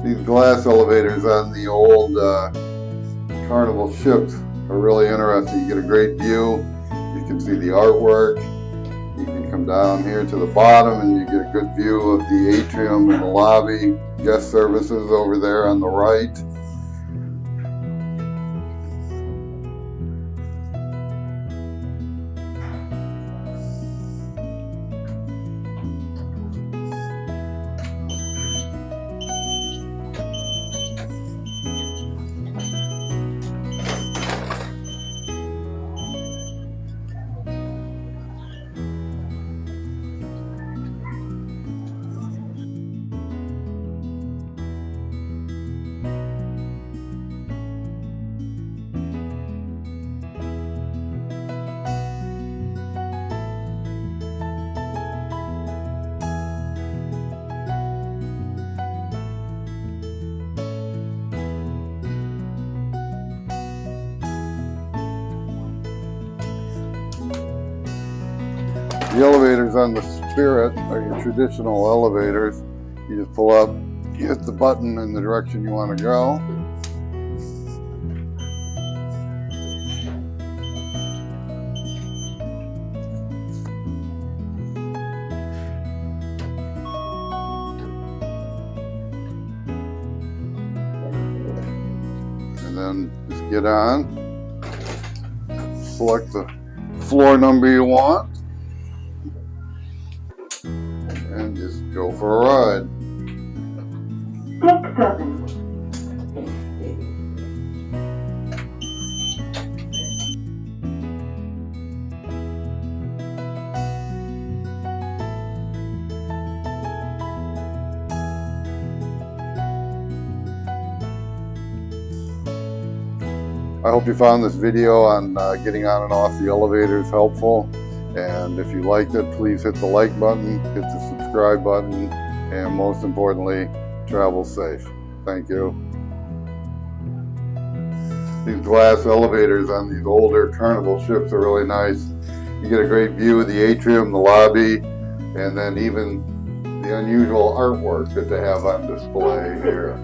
These glass elevators on the old Carnival ships are really interesting. You get a great view. You can see the artwork. You can come down here to the bottom and you get a good view of the atrium and the lobby. Guest services over there on the right. The elevators on the Spirit are your traditional elevators. You just pull up, you hit the button in the direction you want to go. And then just get on, select the floor number you want, and just go for a ride. 6-7. I hope you found this video on getting on and off the elevators helpful. And if you liked it, please hit the like button, hit the subscribe button, and most importantly, travel safe. Thank you. These glass elevators on these older Carnival ships are really nice. You get a great view of the atrium, the lobby, and then even the unusual artwork that they have on display here.